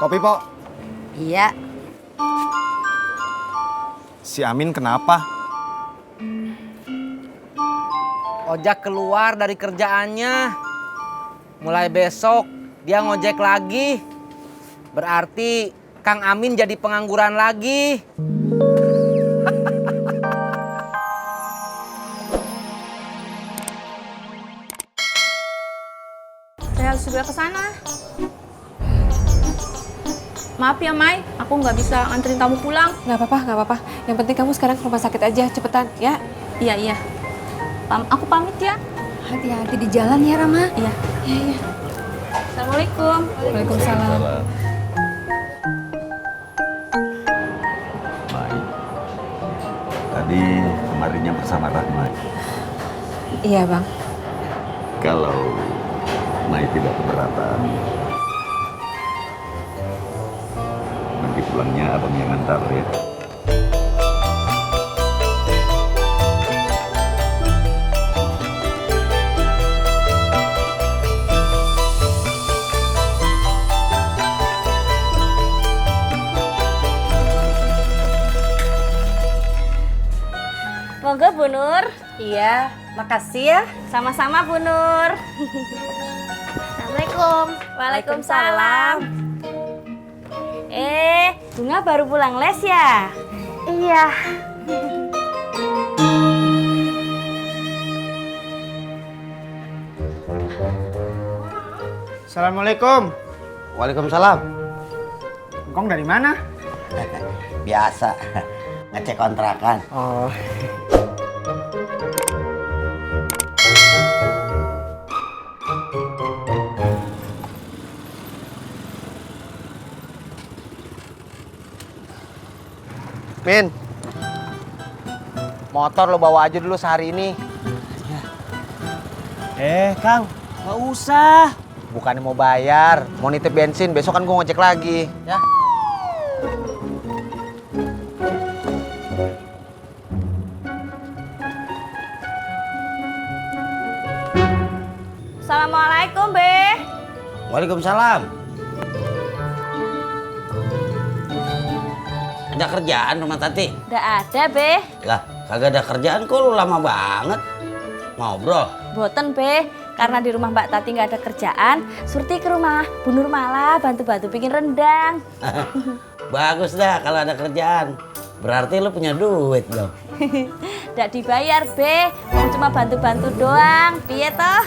Kopi, Pok. Iya. Si Amin kenapa? Ojak keluar dari kerjaannya. Mulai besok dia ngojek lagi. Berarti Kang Amin jadi pengangguran lagi. Saya harus segera ke sana. Maaf ya, Mai. Aku nggak bisa nganterin kamu pulang. Nggak apa-apa, nggak apa-apa. Yang penting kamu sekarang ke rumah sakit aja, cepetan, ya. Iya, iya. Aku pamit ya. Hati-hati di jalan ya, Rama. Iya. Iya, iya. Assalamualaikum. Waalaikumsalam. Mai, tadi kemarinnya bersama Rahma. Iya, Bang. Kalau Mai tidak keberatan, nanti pulangnya abang yang antar ya. Monggo Bu Nur. Iya, makasih ya. Sama-sama Bu Nur. Assalamualaikum. Waalaikumsalam. Bunga baru pulang les ya? Iya. Assalamualaikum. Waalaikumsalam. Engkong dari mana? Biasa, ngecek kontrakan. Oh. Min, motor lo bawa aja dulu sehari ini. Kang, nggak usah. Bukannya mau bayar, mau nitip bensin, besok kan gue ngojek lagi. Ya. Assalamualaikum, Be. Waalaikumsalam. Ada kerjaan rumah Tati? Nggak ada, Be. Lah, kagak ada kerjaan kok lu lama banget. Ngobrol. Boten, Be. Karena di rumah Mbak Tati nggak ada kerjaan, Surti ke rumah Bu Nur malah bantu-bantu bikin rendang. Bagus dah kalau ada kerjaan. Berarti lu punya duit dong. Nggak dibayar, Be. Mau cuma bantu-bantu doang. Piye toh?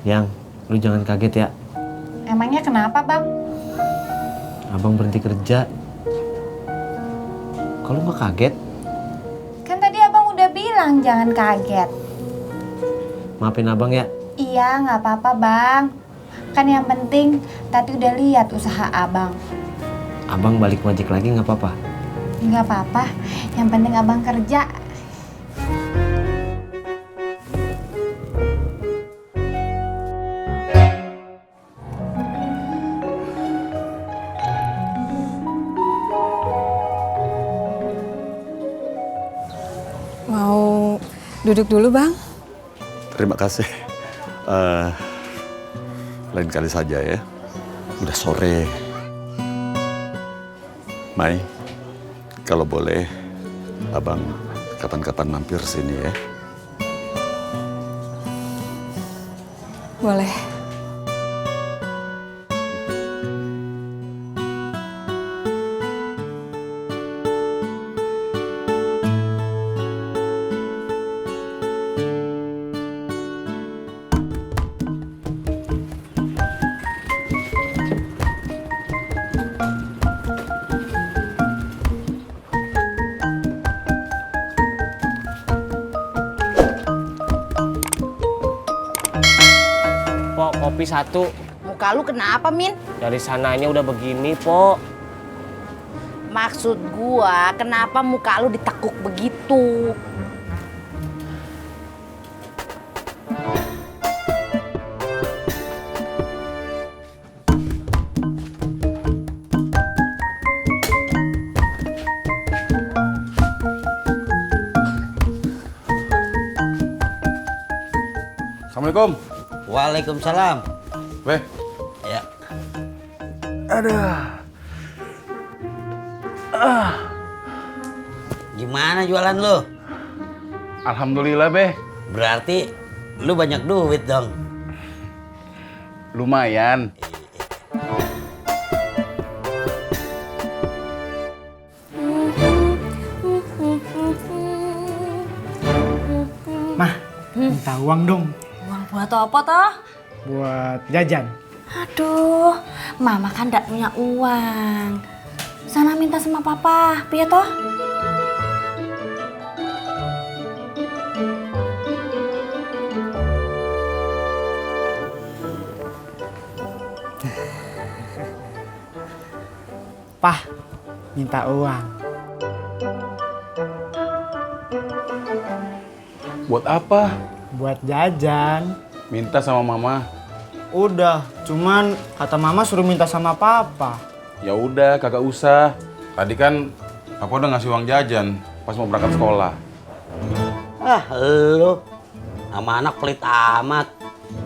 Yang, lu jangan kaget ya. Emangnya kenapa, Bang? Abang berhenti kerja. Kalau nggak kaget, Kan tadi Abang udah bilang jangan kaget. maafin abang ya. Iya, nggak apa-apa, Bang. Kan yang penting Tati udah lihat usaha Abang. Abang balik ngojek lagi nggak apa-apa. Nggak apa-apa, yang penting Abang kerja. Mau duduk dulu, Bang? Terima kasih. Lain kali saja ya. Udah sore. Mai, kalau boleh, abang kapan-kapan mampir sini ya. Boleh. Pok, kopi satu. Muka lu kenapa, Min? Dari sananya udah begini, Pok. Maksud gua, kenapa muka lu ditekuk begitu? Assalamualaikum. Waalaikumsalam. Weh, Ya, Gimana jualan lu? Alhamdulillah, Be. Berarti lu banyak duit dong. Lumayan. Mah, minta uang dong Uang buat apa toh? buat jajan. Aduh, mama kan ndak punya uang. Sana minta sama papa, piye toh? Pah, minta uang. Buat apa? Buat jajan. Minta sama mama. Udah, cuman kata mama suruh minta sama papa. Ya udah, kagak usah. Tadi kan aku udah ngasih uang jajan pas mau berangkat sekolah. Ah, lu sama anak pelit amat.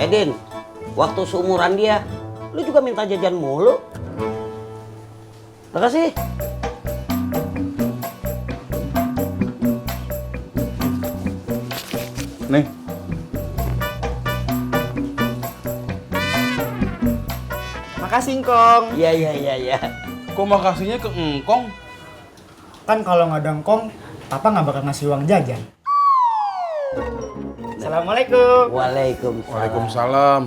Edin, waktu seumuran dia, lu juga minta jajan mulu. Makasih. Nih, Makasih, Ngkong. Iya. kok makasihnya ke engkong? Kan kalau nggak ada Ngkong, papa nggak bakal ngasih uang jajan. Assalamualaikum. Waalaikumsalam. Waalaikumsalam.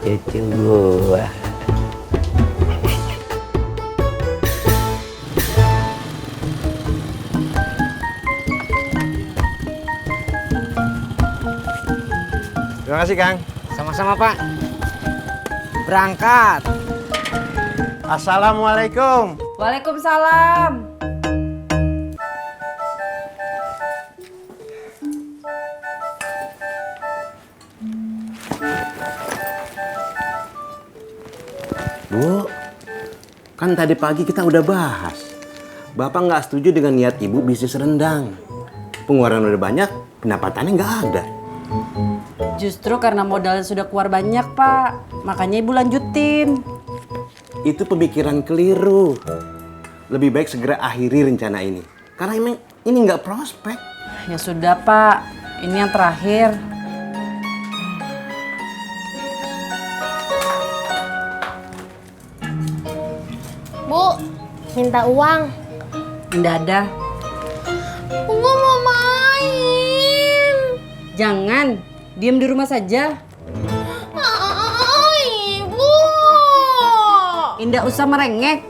Cucu gua. Terima kasih, Kang. Sama-sama, Pak. Berangkat. Assalamualaikum. Waalaikumsalam. Bu, kan tadi pagi kita udah bahas. Bapak nggak setuju dengan niat ibu bisnis rendang. Pengeluaran udah banyak, pendapatannya nggak ada. Justru karena modalnya sudah keluar banyak, Pak. Makanya Ibu lanjutin. Itu pemikiran keliru. Lebih baik segera akhiri rencana ini. Karena emang ini nggak prospek. Ya sudah, Pak. Ini yang terakhir. Bu, minta uang. Nggak ada. Gue mau main. Jangan. Diam di rumah saja. Ibu. Indah usah merengek.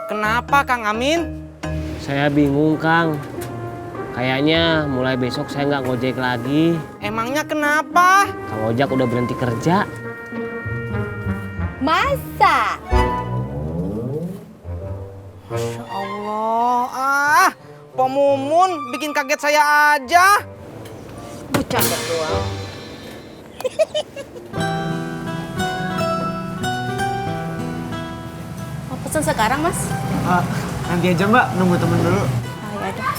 Kenapa, Kang Amin? Saya bingung, Kang. Kayaknya mulai besok saya nggak ngojek lagi. Emangnya kenapa? Kang Ojak udah berhenti kerja. Masa? Masya Allah, Pak Mumun bikin kaget saya aja. Bercanda doang. Mau pesen sekarang, Mas? Nanti aja Mbak, nunggu temen dulu. Ah, ya udah.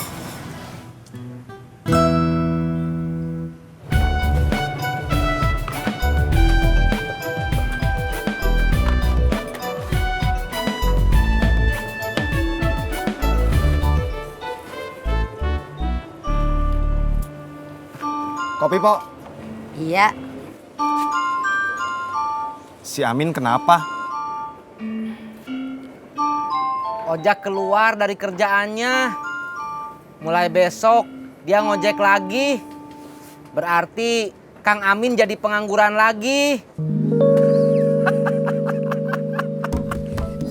Kopi, Pok. Iya. Si Amin kenapa? Ojak keluar dari kerjaannya. Mulai besok dia ngojek lagi. Berarti Kang Amin jadi pengangguran lagi.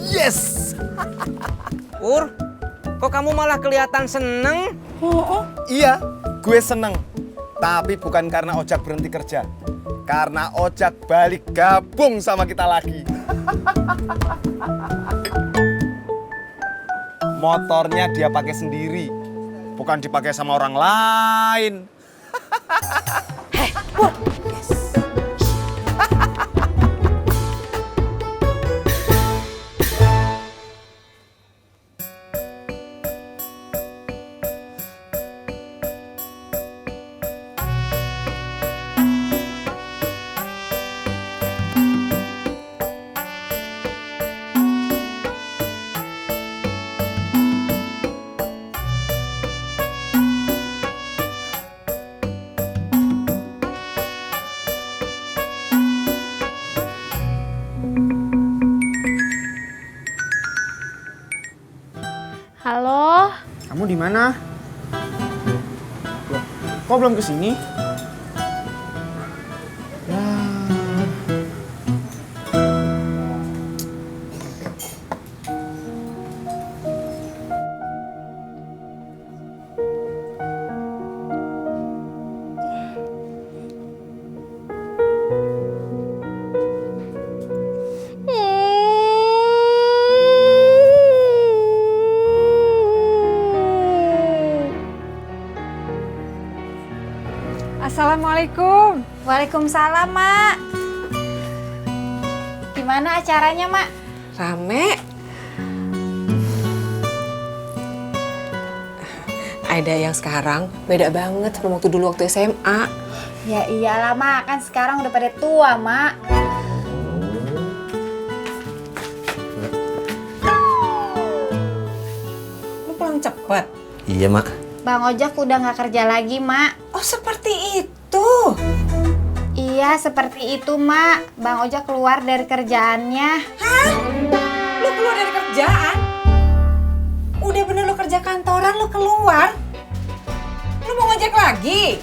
Yes! Pur, kok kamu malah kelihatan seneng? Iya, gue seneng. Tapi bukan karena Ojak berhenti kerja. Karena Ojak balik gabung sama kita lagi. Motornya dia pakai sendiri, bukan dipakai sama orang lain. Halo, Kamu di mana? Loh, kok belum kesini? Ya. Assalamualaikum. Waalaikumsalam, Mak. Gimana acaranya, Mak? Rame. Aida yang sekarang beda banget sama waktu dulu waktu SMA. Ya iyalah, Mak. Kan sekarang udah pada tua, Mak. Lu pulang cepet. Iya, Mak. Bang Ojak udah nggak kerja lagi, Mak. Oh, seperti itu. Iya, seperti itu, Mak. Bang Ojak keluar dari kerjaannya. Hah? Lu keluar dari kerjaan? Udah bener lu kerja kantoran, lu keluar? Lu mau ngojek lagi?